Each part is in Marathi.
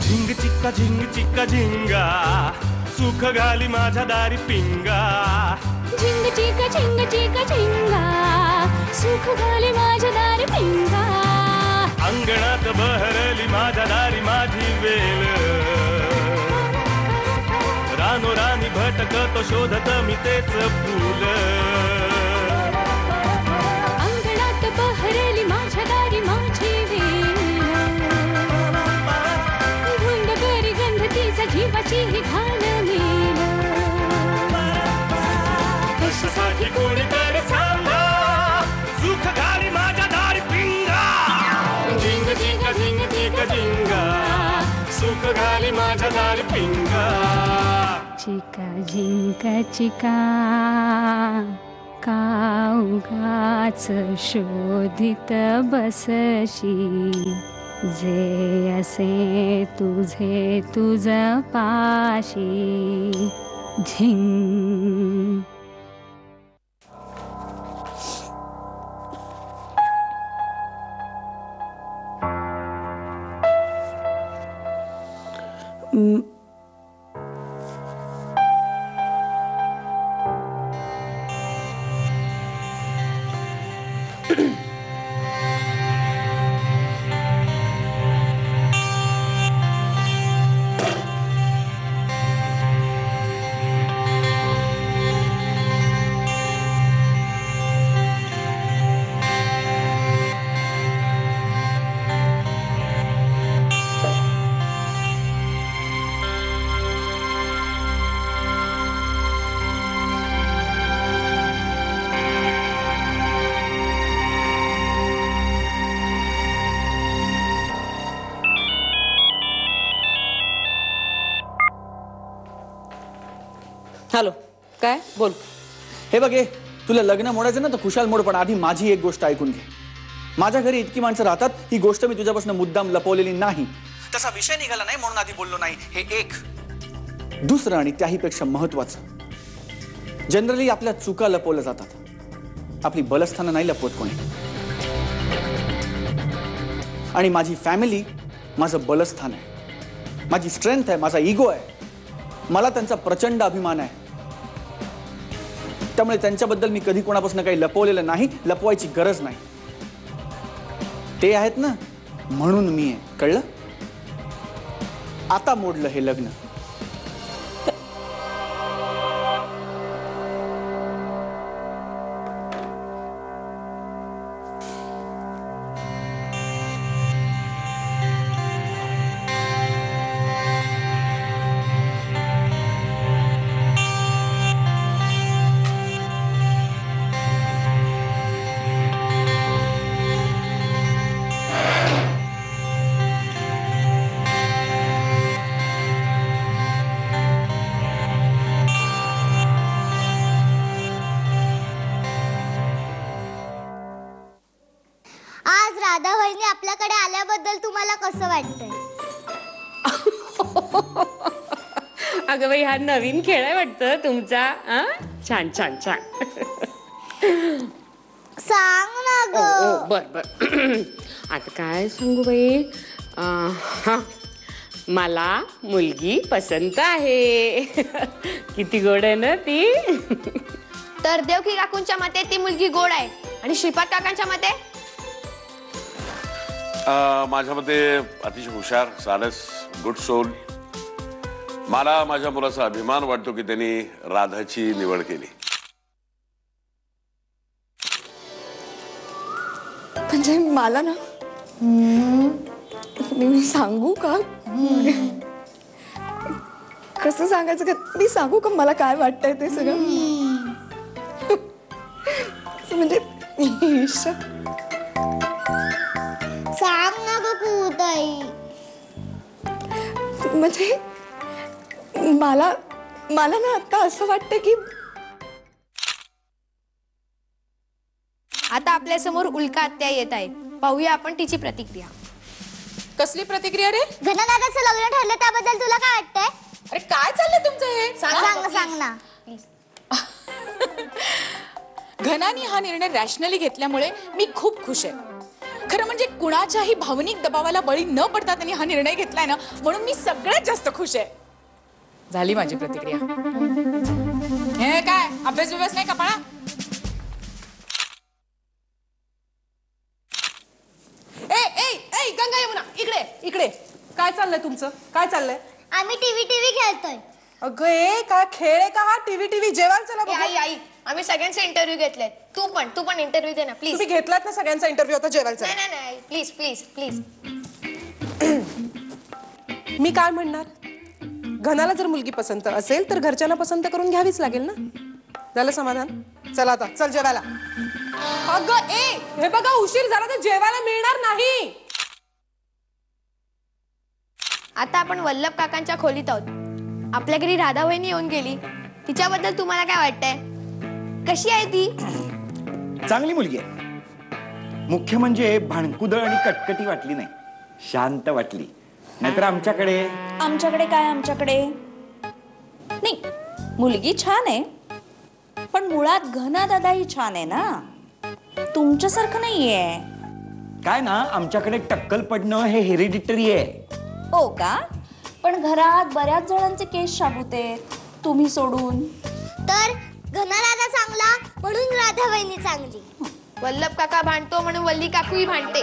झिंग चिक्का झिंग चिक्का झिंगा सुख घाली माझ्या दारी पिंगा झिंग चिक्का झिंग चिक्का झिंगा सुख घाली माझ्या दारी पिंगा अंगणात बहरली माझ्या दारी माझी वेल रानो रानी भटकतो शोधत मी तेच फूल अंगणात बहरली माझ्या दारी माझी वेल धुंद करी गंध तिचा जीवाची ही घाण मेल कशासाठी कोणीतरी सांगा सुख घाली माझ्या दारी पिंगा झिंग चिक्का झिंग चिक्का झिंगा सुख घाली माझ्या दारी पिंगा चिका झिंका चिका का उगाच शोधित बसशी जे असे तुझे तुझ पाशी झिंग हॅलो काय बोल. हे बघ तुला लग्न मोडायचं ना तर खुशाल मोड पण आधी माझी एक गोष्ट ऐकून घे. माझ्या घरी इतकी माणसं राहतात ही गोष्ट मी तुझ्यापासून मुद्दाम लपवलेली नाही. तसा विषय निघाला नाही म्हणून आधी बोललो नाही. हे एक. दुसरं आणि त्याहीपेक्षा महत्वाचं जनरली आपल्या चुका लपवल्या जातात. आपली बलस्थानं नाही लपवत कोणी. आणि माझी फॅमिली माझं बलस्थान आहे. माझी स्ट्रेंथ आहे. माझा इगो आहे. मला त्यांचा प्रचंड अभिमान आहे. त्यामुळे त्यांच्याबद्दल मी कधी कोणापासून काही लपवलेलं नाही. लपवायची गरज नाही. ते आहेत ना म्हणून मी आहे. कळलं. आता मोडलं हे लग्न. राधा वहिनी आपल्याकडे आल्याबद्दल तुम्हाला कसं वाटतंय? अगं बाई हा नवीन खेळ आहे वाटतं तुमचा. छान छान छान. सांग ना ग. बर बर. आता काय सांगू बाई. मला मुलगी पसंत आहे. किती गोड आहे ना ती. तर देवकी काकूंच्या मते ती मुलगी गोड आहे आणि श्रीपाद काकांच्या मते माझ्या मते अतिशय हुशार, सारस, गुड सोल. मला माझ्या मुलाचा अभिमान वाटतो की त्यांनी राधाची निवड केली. म्हणजे मला ना मी सांगू का कसं सांगायचं का. मी सांगू का मला काय वाटतंय ते सगळं. म्हणजे सांग ना ग कुताई. म्हणजे मला ना आता असं वाटतं की आता आपल्या समोर उल्का आत्या येत आहेत. पाहूया आपण तिची प्रतिक्रिया. कसली प्रतिक्रिया रे? घनदादाचं लग्न ठरलं त्याबद्दल तुला काय वाटतंय? अरे काय चाललंय तुमचं हे? सांग ना. घनानी हा निर्णय रॅशनली घेतल्यामुळे मी खूप खुश आहे. खरं म्हणजे कुणाच्याही भावनिक दबावाला बळी न पडता त्यांनी हा निर्णय घेतलाय ना, म्हणून मी सगळ्यात जास्त खुश आहे. झाली माझी प्रतिक्रिया. हे काय अभ्यास बिभ्यास नाही कपाळा? ए ए ए गंगा यमुना इकडे इकडे. काय चाललंय तुमचं? काय चाललंय? आम्ही टीव्ही खेळतोय. अगं ए काय खेळ आहे का हा? टीव्ही जेवायला चला बघू. आई आई आम्ही सगळ्यांचे इंटरव्ह्यू घेतलेत. तू पण इंटरव्ह्यू दे ना प्लीज. तुम्ही घेतलात ना सगळ्यांचा इंटरव्ह्यू, आता जेवायला चला. नाही नाही प्लीज प्लीज प्लीज. मी काय म्हणणार, घनाला जर मुलगी पसंत असेल तर घरच्यांना पसंत करून घ्यावीच लागेल ना. झालं समाधान? चला आता चल जेवायला. अगं ए हे बघा उशीर झाला तर जेवायला मिळणार नाही. आता आपण वल्लभ काकांच्या खोलीत आहोत. आपल्या घरी राधा वहिनी येऊन गेली. तिच्याबद्दल तुम्हाला काय वाटतंय? कशी आहे ती? चांगली मुलगी आहे. मुख्य म्हणजे भाणकुदळ आणि कटकटी वाटली नाही, शांत वाटली. नाहीतर आमच्याकडे आमच्याकडे नाही, मुलगी छान आहे पण मुळात घना दादाही छान आहे ना, तुमच्यासारखं नाहीये. काय ना, आमच्याकडे टक्कल पडणं हे हेरिडिटरी आहे. हो का? पण घरात बऱ्याच जणांचे केस शाबूत आहेत, तुम्ही सोडून. तर घना राधा चांगला म्हणून राधा वहिनी चांगली. वल्लभ काका भांडतो म्हणून वल्ली काकूही भांडते.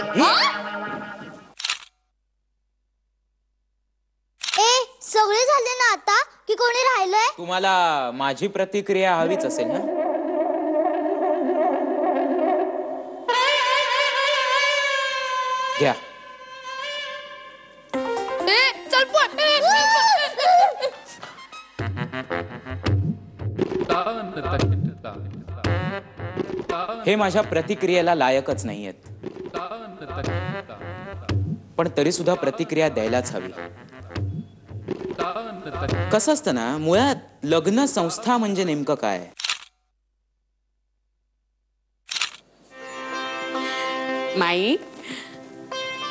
सगळे झाले ना आता की कोणी राहिलंय? तुम्हाला माझी प्रतिक्रिया हवीच असेल ना? घ्या. चल हे माझ्या प्रतिक्रियेला लायकच नाहीयेत, पण तरी सुद्धा प्रतिक्रिया द्यायलाच हवी. कसं असतं ना, मुळात लग्न संस्था म्हणजे नेमकं काय? माई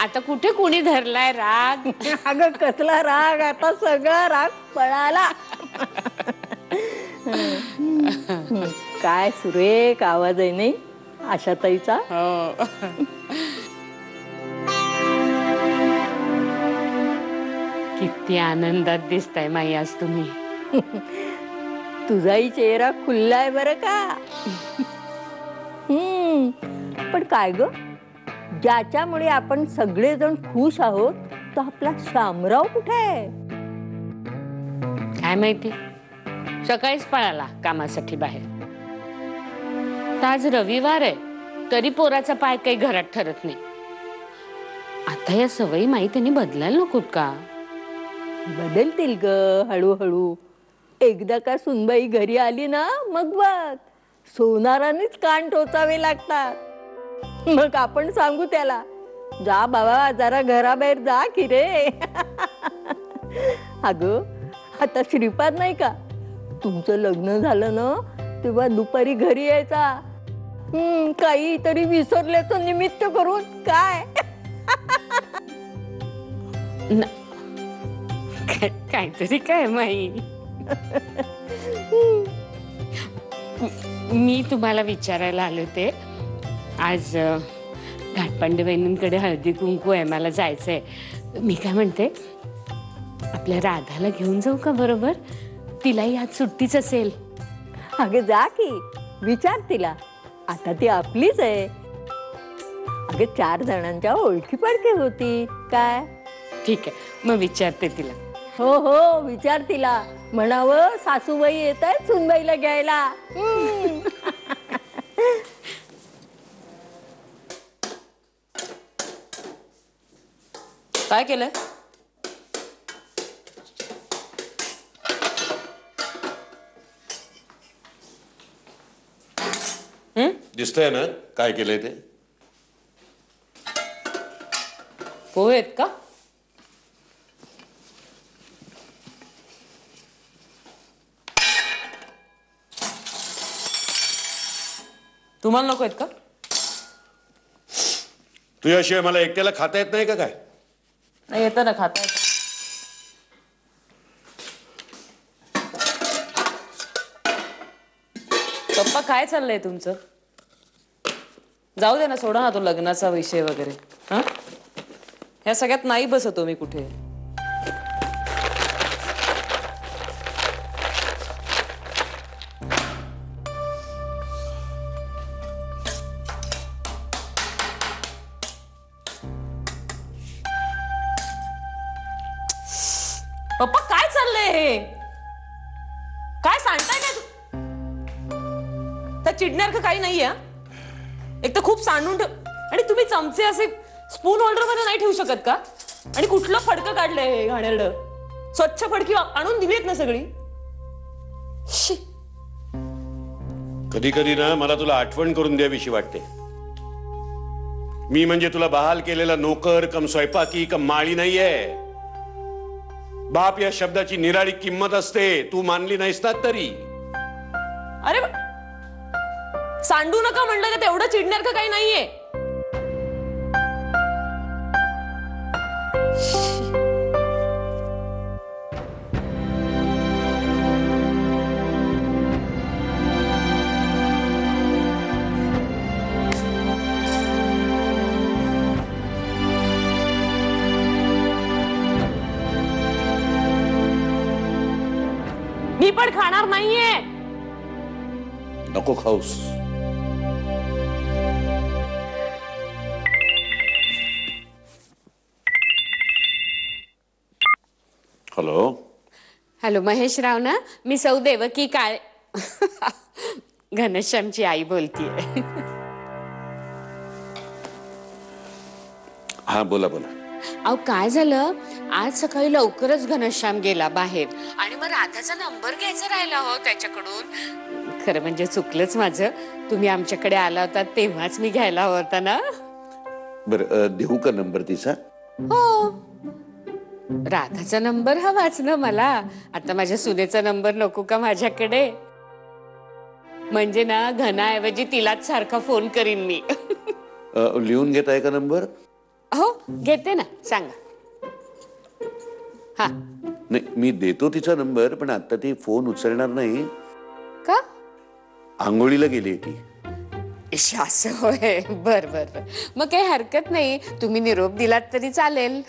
आता कुठे कुणी धरलाय राग? अगं कसला राग, आता सगळा राग पळाला. काय सुरेख आवाज आहे नाही आशाताईचा. किती आनंदात दिसताय माई आज तुम्ही. तुझाही चेहरा खुल्लाय बरं का. पण काय ग, ज्याच्यामुळे आपण सगळेजण खुश आहोत तो आपला शामराव कुठे आहे? काय माहिती, सकाळीच पळाला कामासाठी बाहेर. आज रविवार आहे तरी पोराचा पाय काही घरात ठरत नाही. आता या सवयी माई त्यांनी बदलायला नकोत का? बदलतील ग हळूहळू. एकदा का सुनबाई घरी आली ना मग बघ, सोनारानेच कान टोचावे लागतात. मग आपण सांगू त्याला, जा बाबा जरा घराबाहेर जा की रे. अगं आता श्रीपाद नाही का, तुमचं लग्न झालं ना तेव्हा दुपारी घरी यायचा. काहीतरी विसरल्याचं निमित्त करून काय. काहीतरी काय माई. मी तुम्हाला विचारायला आले होते, आज घाटपांडे बहिणींकडे हळदी कुंकू आहे, मला जायचंय. मी काय म्हणते, आपल्या राधाला घेऊन जाऊ का बरोबर? तिलाही आज सुट्टीच असेल. अगे जा की, विचार तिला, आता ती आपलीच आहे. अगे 4 जणांच्या ओळखी पडके होती काय. ठीक आहे, मग विचारते तिला. हो हो विचार तिला, म्हणावं सासूबाई येत आहेत सुनबाईला घ्यायला. काय केलंय? दिसतंय ना काय केलंय ते? पोहे आहेत का? तुम्हाला नको आहेत का? तुझ्याशिवाय मला एकट्याला खाता येत नाही का काय? नाही येतं ना, खाता येतं. पप्पा काय चाललंय तुमचं? जाऊ दे ना, सोडा ना तो लग्नाचा विषय वगैरे. हा, ह्या सगळ्यात नाही बसतो मी कुठे. पप्पा काय चाललंय हे? काय सांगताय काय? त्या चिडण्यासारखं काही नाहीये. एक तर खूप सांडून ठेव, आणि तुम्ही चमचे असे स्पून होल्डर मध्ये नाही ठेवू शकत का? आणि कुठलं फडकं काढलंय हे घाणेरडं. स्वच्छ फडकी आणून दिलीत ना सगळी. कधी कधी ना मला तुला आठवण करून द्यावीशी वाटते. मी म्हणजे तुला बहाल केलेला नोकर कम स्वयंपाकी कम माळी नाहीये. बाप या शब्दाची निराळी किंमत असते, तू मानली नाहीस ना तरी. अरे सांडू नका म्हणलं का तेवढं चिडण्यासारखं काही नाहीये. मी पण खाणार नाहीये. नको खाऊस. हॅलो हॅलो, महेश राव ना? मी सौ देवकी काळे, घनश्यामची आई बोलतीये. हा बोला बोला. अहो काय झालं, आज सकाळी लवकरच घनश्याम गेला बाहेर आणि मग राधाचा नंबर घ्यायचा राहिला हो त्याच्याकडून. खरं म्हणजे चुकलंच माझं. तुम्ही आमच्याकडे आला होता तेव्हाच मी घ्यायला हवा होता ना. बरं देऊ का नंबर तिचा? हो, राधाचा नंबर हवाच ना मला. आता माझ्या सुनेचा नंबर नको का माझ्याकडे? म्हणजे ना घनाऐवजी तिलाच सारखा फोन करीन मी. लिहून घेताय का नंबर? हो घेते ना, सांगा. हा नाही, मी देतो तिचा नंबर, पण आता ती फोन उचलणार नाही. का? आंघोळीला गेली ती. असं होय. बर बर बर, मग काही हरकत नाही. तुम्ही निरोप दिलात तरी चालेल.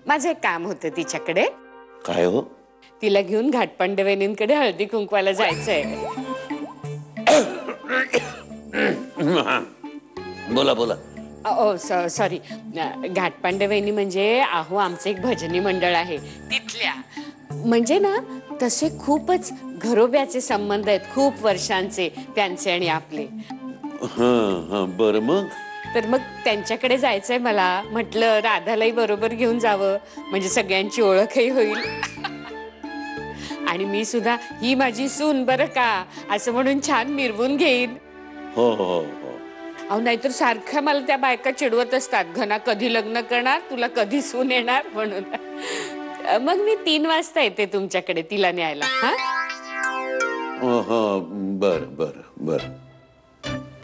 माझं एक काम होतं तिच्याकडे. काय हो? तिला घेऊन घाटपांडवनींकडे हळदी कुंकवाला जायचंय. बोला बोला. सॉरी, घाटपांडवनी म्हणजे अहो आमचं एक भजनी मंडळ आहे तिथल्या. म्हणजे ना तसे खूपच घरोब्याचे संबंध आहेत, खूप वर्षांचे त्यांचे आणि आपले. बरं मग? तर मग त्यांच्याकडे जायचंय मला. म्हटलं राधालाही बरोबर घेऊन जावं, म्हणजे सगळ्यांची ओळखही होईल. आणि मी सुद्धा ही माझी सून बरं का असं म्हणून छान मिरवून घेईन. हो हो हो. अहो नाहीतर सारख्या मला त्या बायका चिडवत असतात, घना कधी लग्न करणार, तुला कधी सून येणार म्हणून. मग मी 3 वाजता येते तुमच्याकडे तिला न्यायला. हा बर बर बर.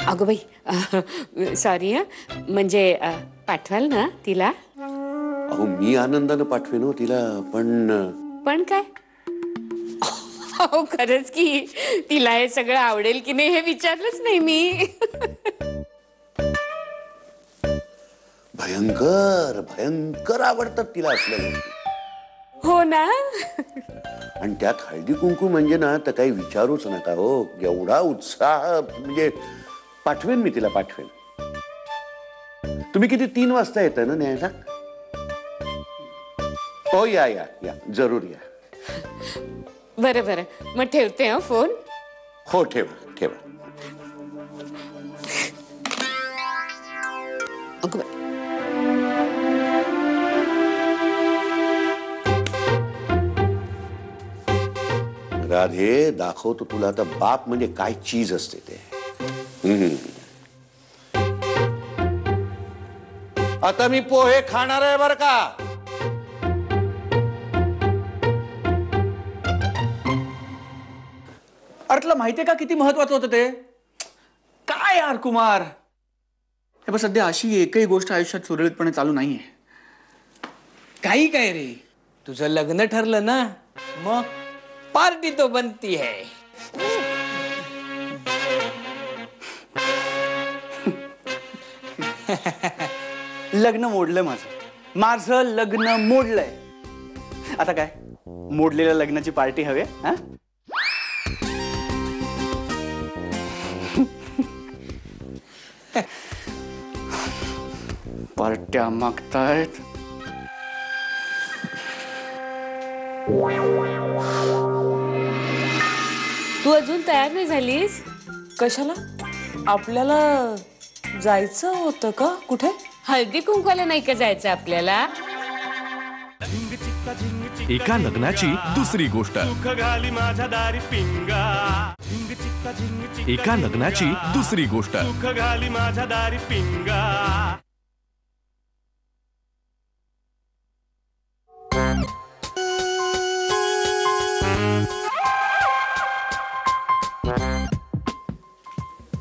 अगं बाई सॉरी, म्हणजे पाठवाल ना तिला? अहो मी आनंदानं पाठवेन तिला, पण काय? हो खरंच की तिला हे सगळं आवडेल की नाही हे विचारलंच नाही मी. भयंकर भयंकर आवडतात तिला असल्या गोष्टी. हो ना. आणि त्यात हळदी कुंकू म्हणजे ना तर काही विचारूच नका हो. एवढा उत्साह, म्हणजे पाठवेन मी तिला, पाठवेन. तुम्ही किती 3 वाजता येताय ना न्यायला? हो या या या, जरूर या. बरं बरं, मग ठेवते हा फोन. हो ठेवा ठेवा. राधे, दाखवतो तुला आता बाप म्हणजे काय चीज असते ते. आता मी पोहे खाणार आहे बर का. अरे तुला माहितीये का किती महत्वाचं होतं ते? काय यार कुमार, हे बघ सध्या अशी एकही गोष्ट आयुष्यात सुरळीतपणे चालू नाहीये. काही काय रे, तुझं लग्न ठरलं ना, मग पार्टी तो बनती है. लग्न मोडलं माझं लग्न मोडलंय. आता काय मोडलेल्या लग्नाची पार्टी हवी हा? पार्ट्या मागतायत. तू अजून तयार नाही झालीस? कशाला? आपल्याला जायचं होतं का कुठे? हळदी कुंकवाला नाही का जायचं आपल्याला? एका लग्नाची दुसरी गोष्ट. सुख घाली माझ्या दारी पिंगा. एका लग्नाची दुसरी गोष्ट. सुख घाली माझ्या दारी पिंगा.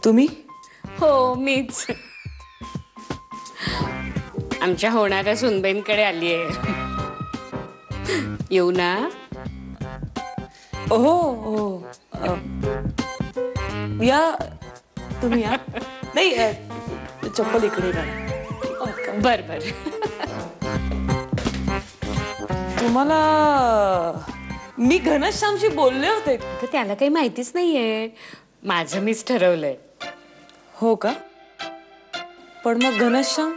तुम्ही? हो मीच. आमच्या होणाऱ्या सुनबाईंकडे आली आहे. येऊ ना? हो हो या तुम्ही या. नाही चप्पल इकडे बर बर. तुम्हाला मी घनश्यामशी बोलले होते. त्याला काही माहितीच नाहीये. माझं मीच ठरवलंय. हो का? पण मग घनश्याम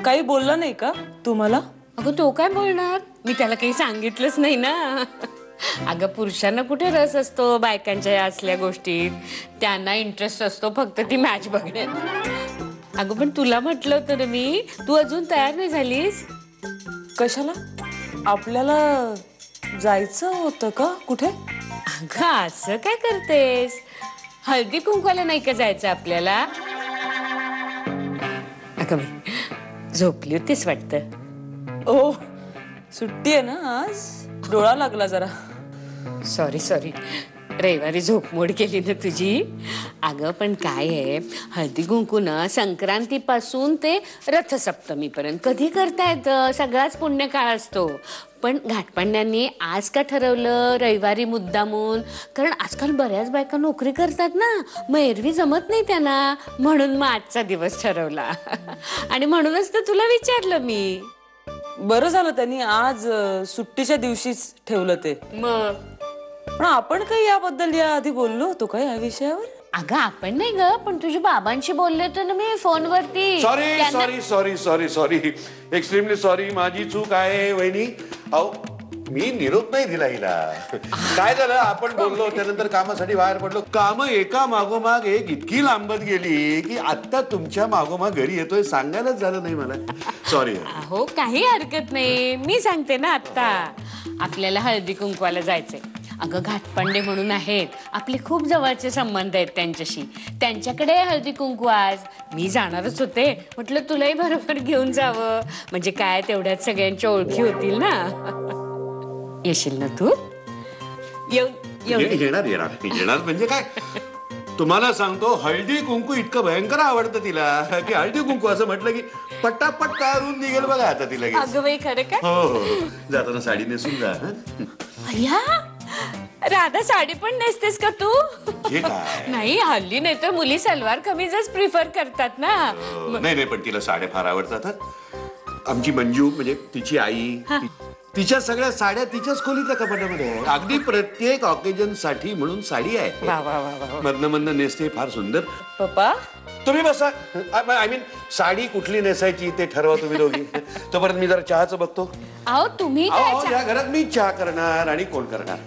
काही बोलला नाही का तुम्हाला? अगं तो काय बोलणार? मी त्याला काही सांगितलंच नाही ना. अगं पुरुषांना कुठे रस असतो बायकांच्या या असल्या गोष्टीत. त्यांना इंटरेस्ट असतो फक्त ती मॅच बघण्यात. अगं पण तुला म्हटलं होतं ना मी. तू अजून तयार नाही झालीस? कशाला? आपल्याला जायचं होतं का कुठे? अगं असं काय करतेस? हळदी कुंकवाला नाही का जायचं आपल्याला? अगं मी झोपली होतीस वाटतं. ओ सुट्टी आहे ना आज. डोळा लागला जरा. सॉरी रविवारी झोपमोड केली ना तुझी. अगं पण काय आहे, हळदी कुंकून संक्रांतीपासून ते रथसप्तमीपर्यंत कधी करता येतं. सगळाच पुण्य काळ असतो. पण घाटपांड्यांनी आज का ठरवलं रविवारी मुद्दामून? कारण आजकाल बऱ्याच बायका नोकरी करतात ना, मग एरवी जमत नाही त्यांना. म्हणून मग आजचा दिवस ठरवला. आणि म्हणूनच तर तुला विचारलं मी. बरं झालं त्यांनी आज सुट्टीच्या दिवशीच ठेवलं ते. मग पण आपण काही याबद्दल या आधी बोललो होतो का या विषयावर? अगं आपण नाही ग, पण तुझ्या बाबांशी बोलले होते ना मी फोनवरती. Sorry extremely sorry. माझी चूक आहे वहिनी. अहो मी निरोप नाही दिला हिला. काय झालं, आपण बोललो त्यानंतर कामासाठी बाहेर पडलो. काम एका मागोमाग एक इतकी लांबत गेली की आता तुमच्या मागोमाग घरी येतोय सांगायलाच झालं नाही मला. सॉरी. हो काही हरकत नाही. मी सांगते ना आता. आपल्याला हळदी कुंकवाला जायचंय. अगं घाटपांडे म्हणून आहेत आपले खूप जवळचे संबंध आहेत त्यांच्याशी. त्यांच्याकडे हळदी कुंकू आज. मी जाणारच होते. म्हटलं तुलाही बरोबर घेऊन जावं. म्हणजे काय तेवढ्यात सगळ्यांच्या ओळखी होतील ना. येशील ना तू? येणार म्हणजे काय? तुम्हाला सांगतो हळदी कुंकू इतकं भयंकर आवडतं तिला की हळदी कुंकू असं म्हटलं की पटापट काढून निघेल बघा आता तिला. अगं बाई खरं काय? हो जाताना साडी नेसून जा. अय्या राधा साडी पण नेसतेस का तू? नाही हल्ली नाही तर मुली सलवार कमीजच प्रिफर करतात ना. नाही पण तिला साड्या फार आवडतात. आमची मंजू म्हणजे तिची आई, तिच्या सगळ्या साड्या तिच्याच खोलीतल्या कपाटामध्ये आहे. अगदी प्रत्येक ऑकेजन साठी म्हणून साडी आहे. मधनं नेसते, फार सुंदर. पप्पा तुम्ही बसा. आय मीन साडी कुठली नेसायची ते ठरवा तुम्ही दोघी. तोपर्यंत मी जरा चहाचं बघतो. अहो तुम्ही या घरात मी चहा करणार आणि कोण करणार?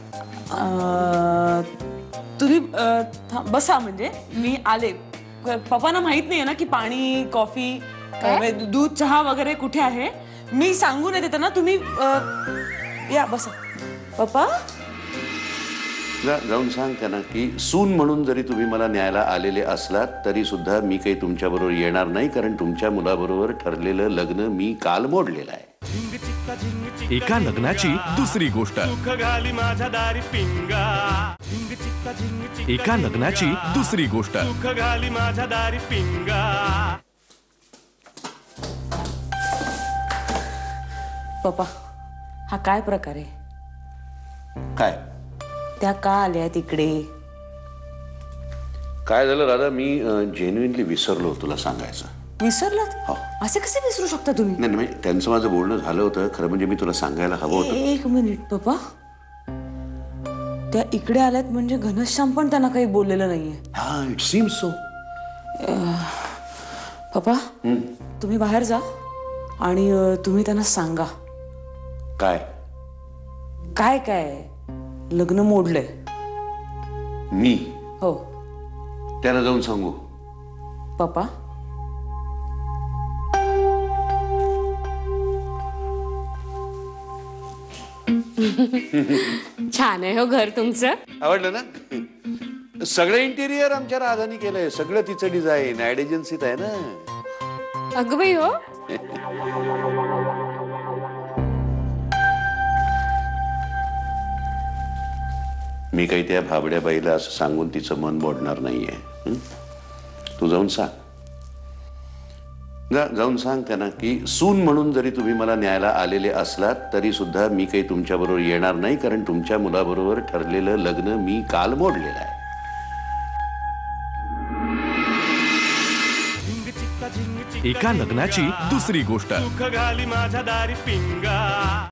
तुम्ही बसा. म्हणजे मी आले. पप्पांना माहित नाहीये ना की पाणी कॉफी दूध चहा वगैरे कुठे आहे. मी सांगून येते त्यांना. तुम्ही या बसा. पप्पा जाऊन सांग त्यांना की सून म्हणून जरी तुम्ही मला न्यायला आलेले असलात तरी सुद्धा मी काही तुमच्या बरोबर येणार नाही. कारण तुमच्या मुलाबरोबर ठरलेलं लग्न मी काल मोडलेलं आहे. एका लग्नाची दुसरी गोष्ट. एका लग्नाची दुसरी गोष्ट. पप्पा हा काय प्रकार आहे? काय त्या का आल्या तिकडे? काय झालं राधा, मी जेन्युइनली विसरलो तुला सांगायचं. विसरलात? असे कसे विसरू शकता तुम्ही? नाही नाही, त्यांचं माझं बोलणं झालं होतं. खरं म्हणजे मी तुला सांगायला हवं होतं. एक मिनिट पप्पा, त्या इकडे आल्यात म्हणजे घनश्याम पण त्यांना काही बोललेलं नाहीये. हा, इट सीम्स सो. पप्पा तुम्ही बाहेर जा आणि तुम्ही त्यांना सांगा. काय? काय काय लग्न मोडलंय. मी? हो. त्याला जाऊन सांगू? पप्पा छान आहे हो घर तुमचं. आवडलं ना? सगळं इंटिरियर आमच्या राधानी केलंय. सगळं तिचं डिझाईन ऍड एजन्सीत आहे ना. अगं बाई हो. मी काही त्या भाबड्या बाईला असं सांगून तिचं मन मोडणार नाहीये. तू जाऊन सांग. जाऊन सांग त्यांना की सून म्हणून जरी तुम्ही मला न्यायला आलेले असलात तरी सुद्धा मी काही तुमच्या बरोबर येणार नाही, कारण तुमच्या मुलाबरोबर ठरलेलं लग्न मी काल मोडलेलं आहे. एका लग्नाची दुसरी गोष्ट. सुख घाली माझ्या दारी पिंगा.